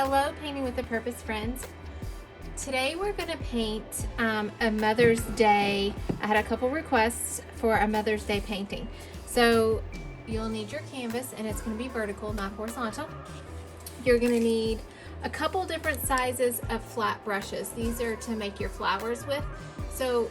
Hello, Painting with a Purpose friends. Today we're going to paint a Mother's Day. I had a couple requests for a Mother's Day painting. So you'll need your canvas, and it's going to be vertical, not horizontal. You're going to need a couple different sizes of flat brushes. These are to make your flowers with. So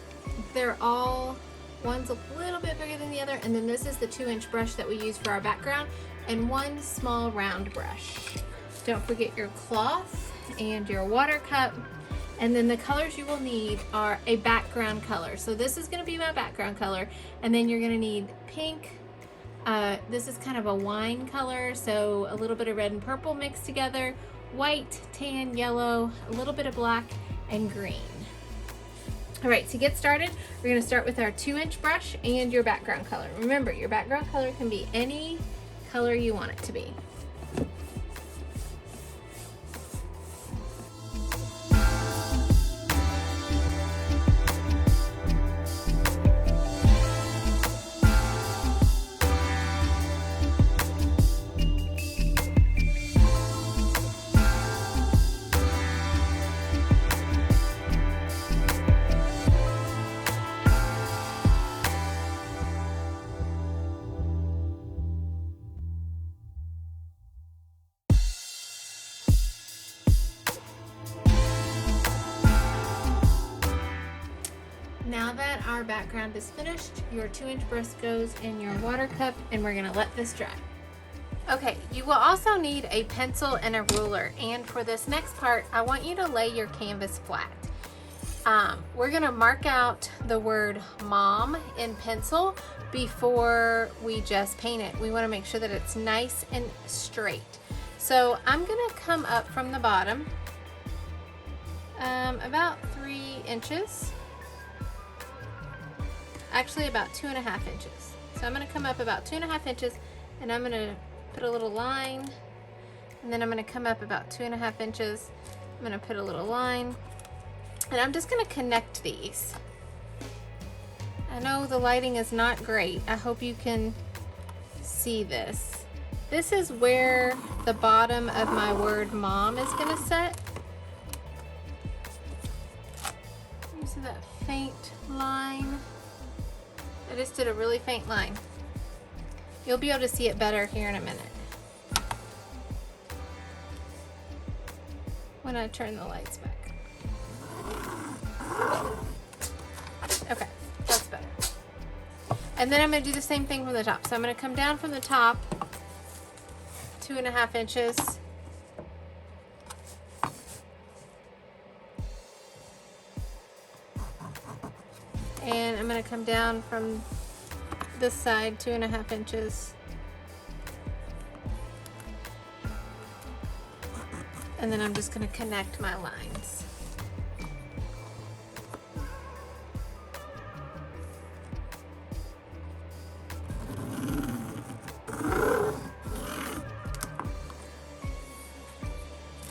they're all, one's a little bit bigger than the other, and then this is the 2-inch brush that we use for our background, and one small round brush. Don't forget your cloth and your water cup. And then the colors you will need are a background color. So this is going to be my background color. And then you're going to need pink. This is kind of a wine color, so a little bit of red and purple mixed together. White, tan, yellow, a little bit of black, and green. All right, to get started, we're going to start with our 2-inch brush and your background color. Remember, your background color can be any color you want it to be. Now that our background is finished, your 2-inch brush goes in your water cup, and we're gonna let this dry. Okay, you will also need a pencil and a ruler, and for this next part, I want you to lay your canvas flat. We're gonna mark out the word mom in pencil before we just paint it. We wanna make sure that it's nice and straight. So I'm gonna come up from the bottom, about 3 inches. Actually about 2.5 inches. So I'm going to come up about 2.5 inches, and I'm going to put a little line, and then I'm going to come up about 2.5 inches. I'm going to put a little line, and I'm just going to connect these. I know the lighting is not great. I hope you can see this. This is where the bottom of my word mom is going to set. You see that faint line? I just did a really faint line. You'll be able to see it better here in a minute when I turn the lights back. Okay, that's better. And then I'm going to do the same thing from the top. So I'm going to come down from the top 2.5 inches. And I'm going to come down from this side 2.5 inches. And then I'm just going to connect my lines.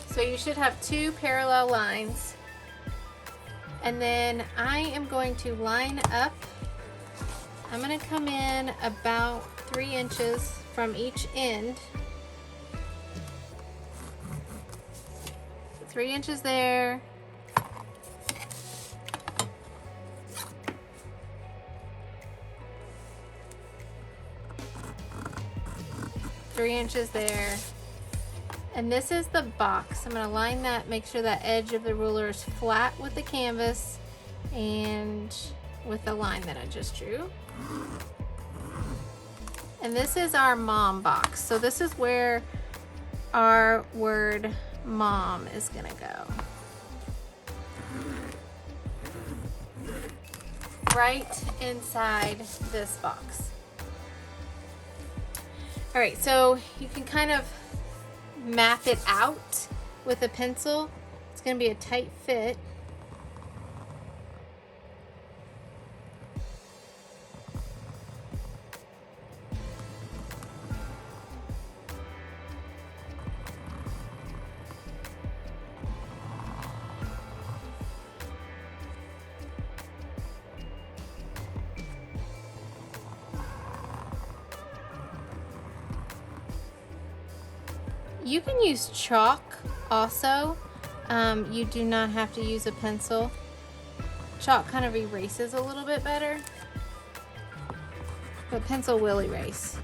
So you should have 2 parallel lines. And then I am going to line up. I'm going to come in about 3 inches from each end. 3 inches there. Three inches there. And this is the box. I'm going to line that, make sure that edge of the ruler is flat with the canvas and with the line that I just drew. And this is our mom box. So this is where our word mom is going to go. Right inside this box. All right, so you can kind of map it out with a pencil. It's going to be a tight fit. You can use chalk Also, you do not have to use a pencil. Chalk kind of erases a little bit better, but pencil will erase.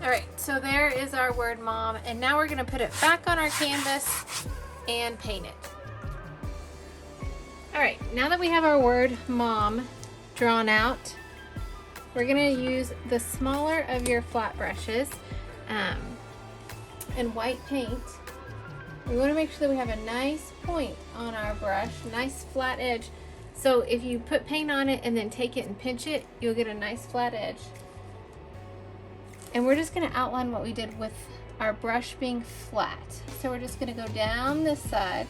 All right, so there is our word mom, and now we're gonna put it back on our canvas and paint it. All right, now that we have our word mom drawn out, we're gonna use the smaller of your flat brushes and white paint. We wanna make sure that we have a nice point on our brush, nice flat edge. So if you put paint on it and then take it and pinch it, you'll get a nice flat edge. And we're just gonna outline what we did with our brush being flat. So we're just gonna go down this side.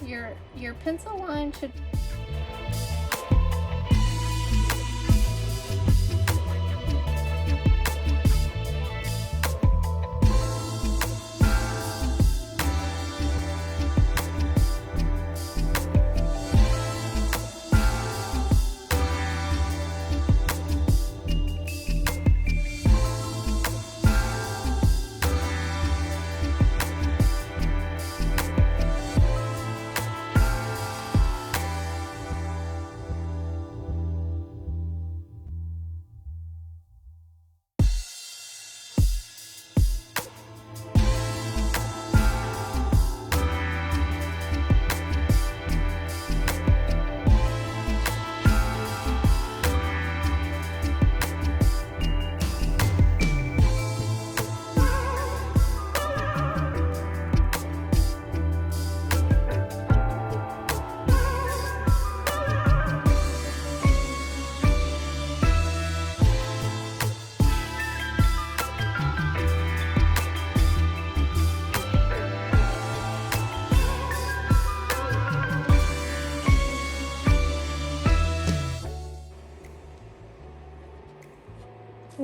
Your pencil line should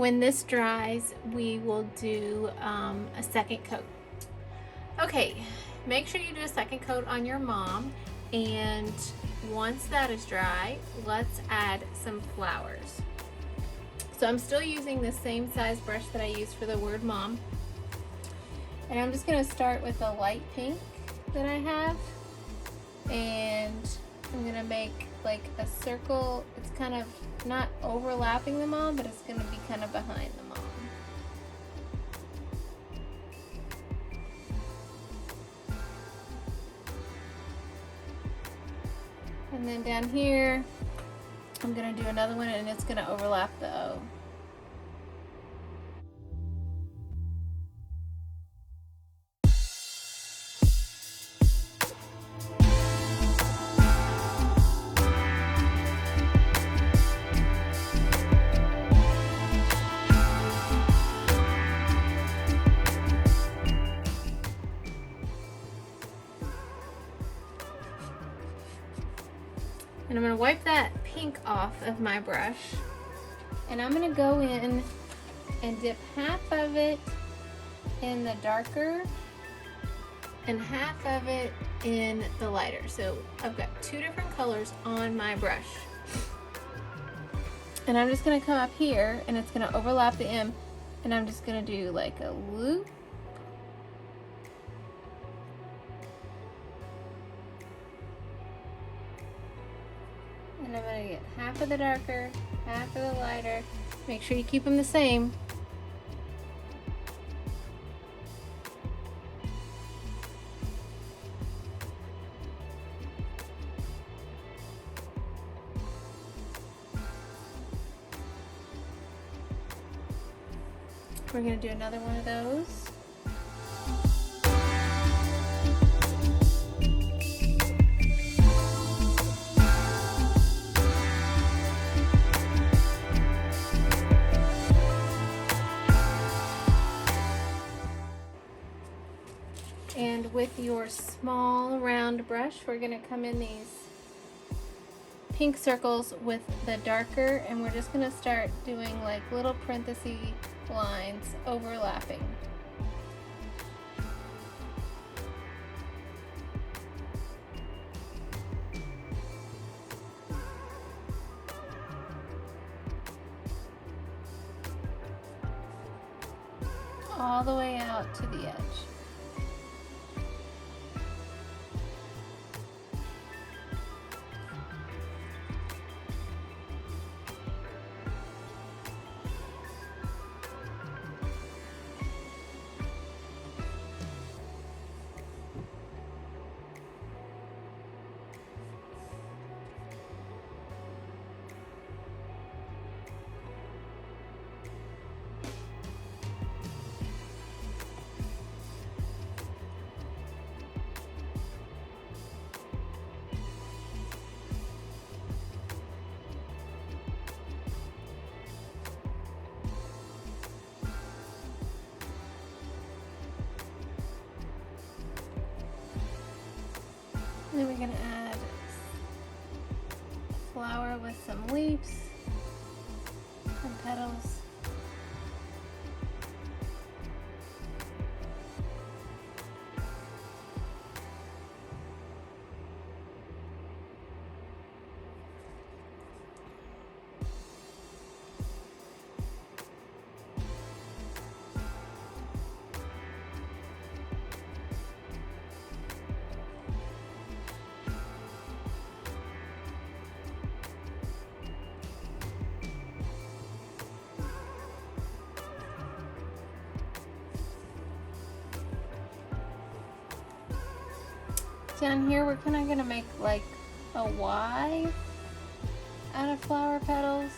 when this dries, we will do a second coat. Okay, make sure you do a second coat on your mom, and once that is dry, let's add some flowers. So I'm still using the same size brush that I used for the word mom, and I'm just gonna start with a light pink that I have, and I'm gonna make like a circle. It's kind of not overlapping the mom, but it's going to be kind of behind the mom. And then down here, I'm going to do another one, and it's going to overlap the O. And I'm going to wipe that pink off of my brush, and I'm going to go in and dip half of it in the darker and half of it in the lighter. So I've got two different colors on my brush. And I'm just going to come up here, and it's going to overlap the M, And I'm just going to do like a loop. And I'm going to get half of the darker, half of the lighter. Make sure you keep them the same. We're going to do another one of those. And with your small round brush, we're going to come in these pink circles with the darker, and we're just going to start doing like little parenthesis lines overlapping. All the way out to the edge. And then we're going to add a flower with some leaves and petals. Down here we're kind of going to make like a Y out of flower petals.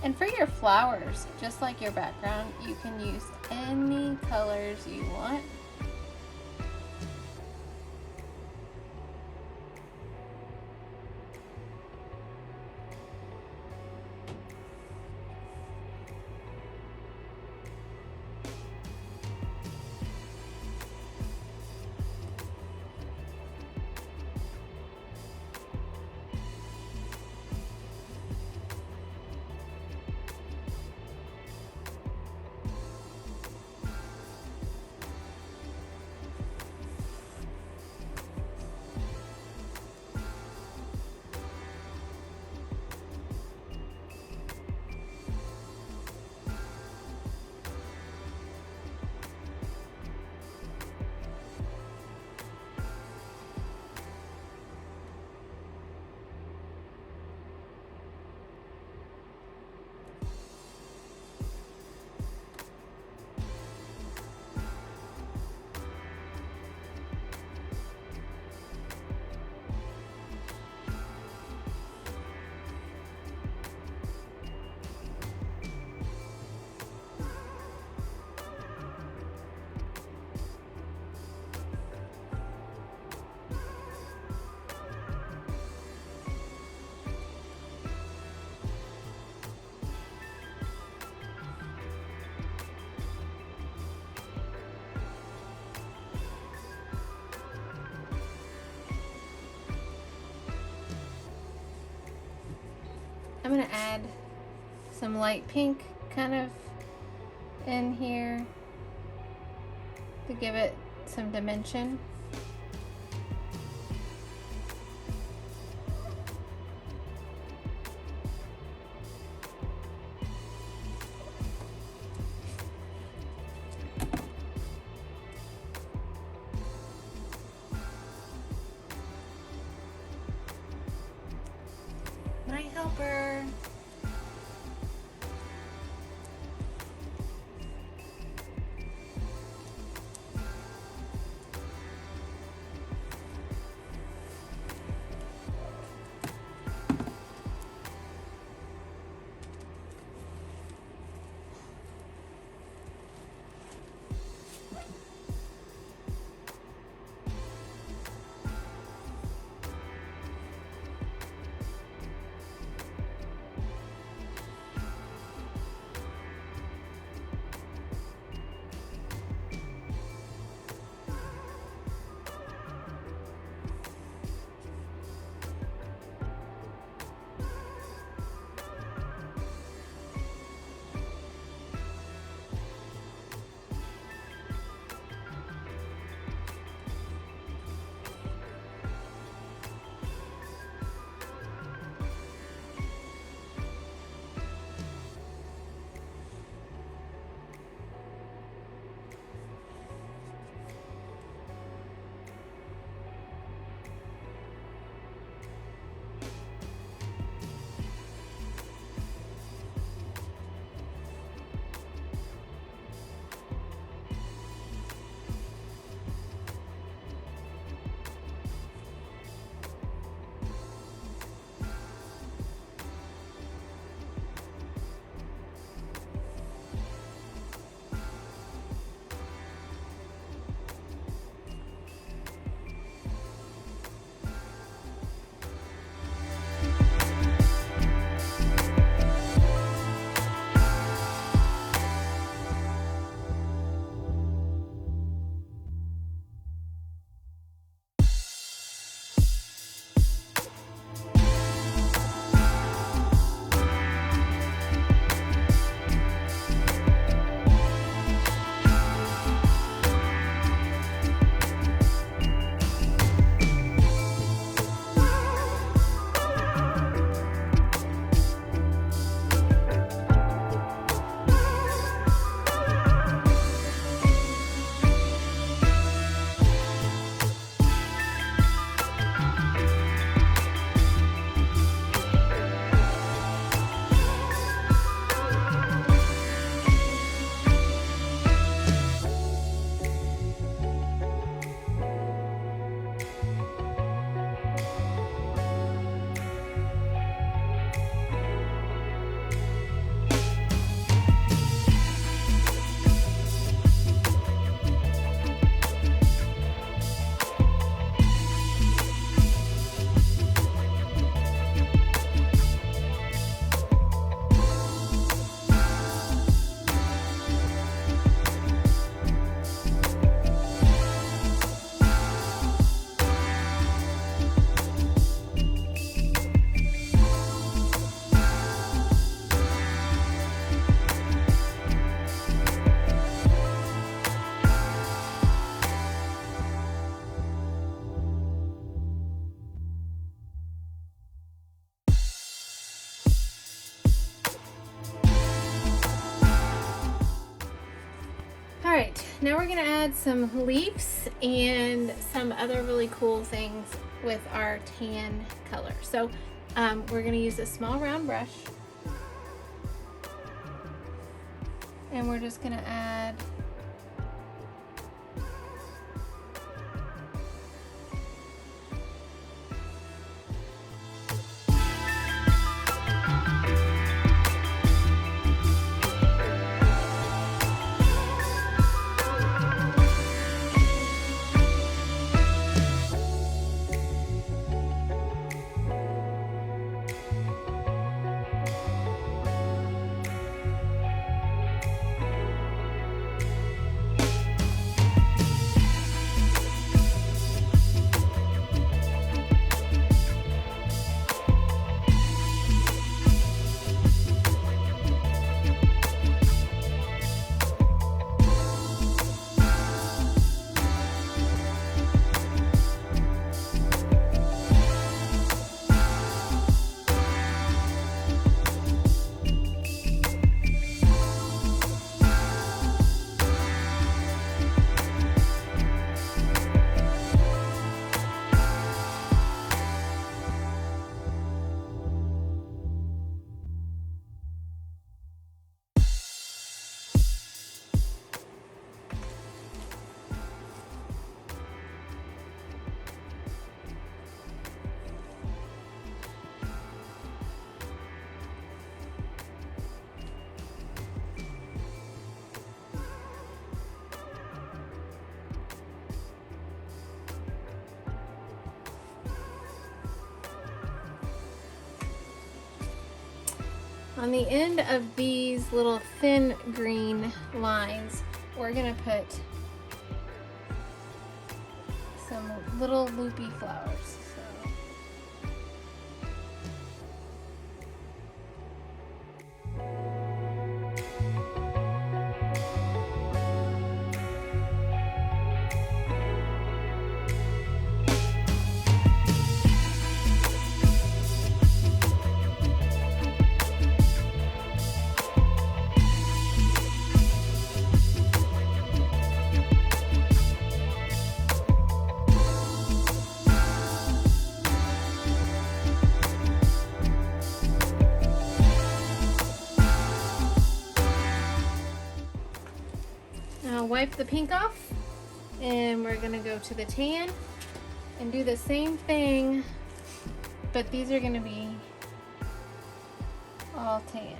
And for your flowers, just like your background, you can use any colors you want. I'm going to add some light pink kind of in here to give it some dimension. now we're gonna add some leaves and some other really cool things with our tan color. So we're gonna use a small round brush, and we're just gonna add on the end of these little thin green lines, we're gonna put some little loopy flowers. So. Now wipe the pink off, and we're gonna go to the tan and do the same thing, but these are gonna be all tan.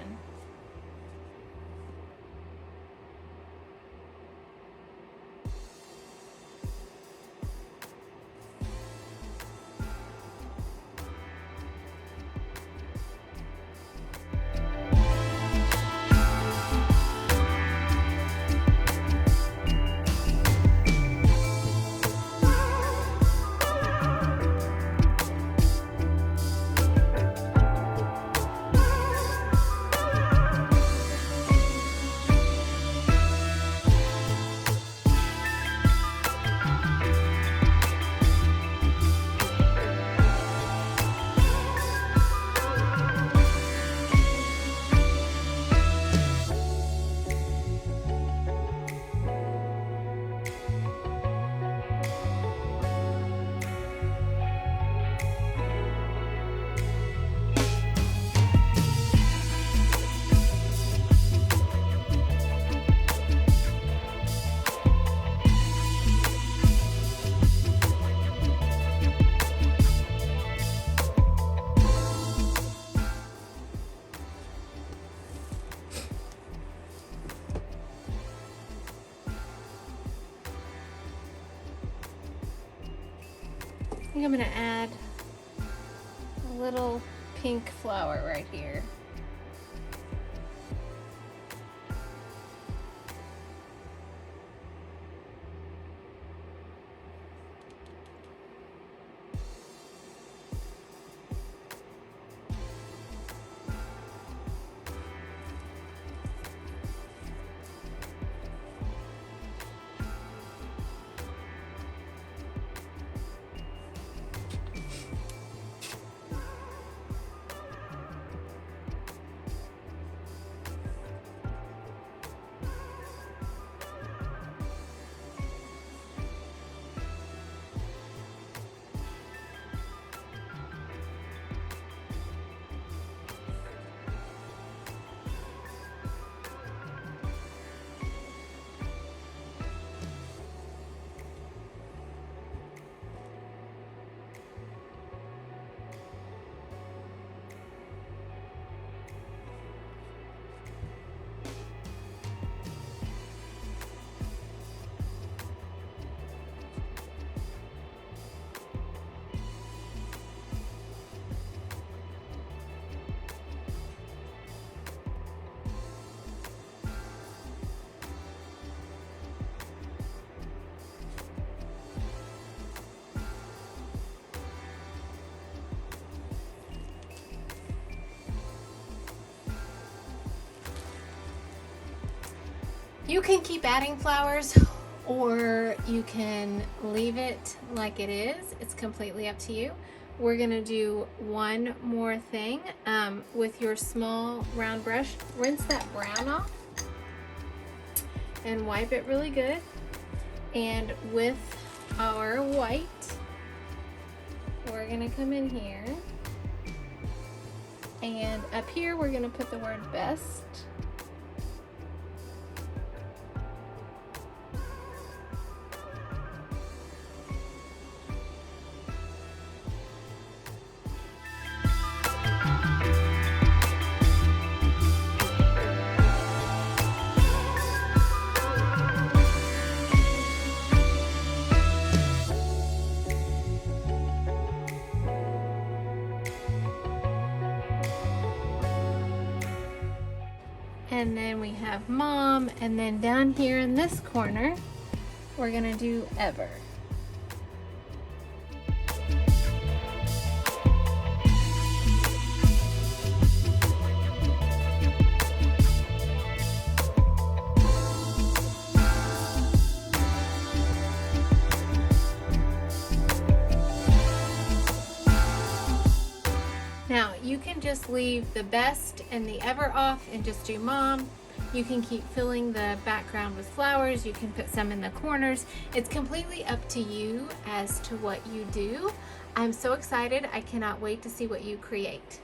I think I'm gonna add a little pink flower right here. You can keep adding flowers or you can leave it like it is. It's completely up to you. We're gonna do one more thing with your small round brush. Rinse that brown off and wipe it really good. And with our white, we're gonna come in here, and up here we're gonna put the word best. And then we have mom, and then down here in this corner, we're gonna do ever. Now, you can just leave the best and the ever off and just do mom. You can keep filling the background with flowers. You can put some in the corners. It's completely up to you as to what you do. I'm so excited. I cannot wait to see what you create.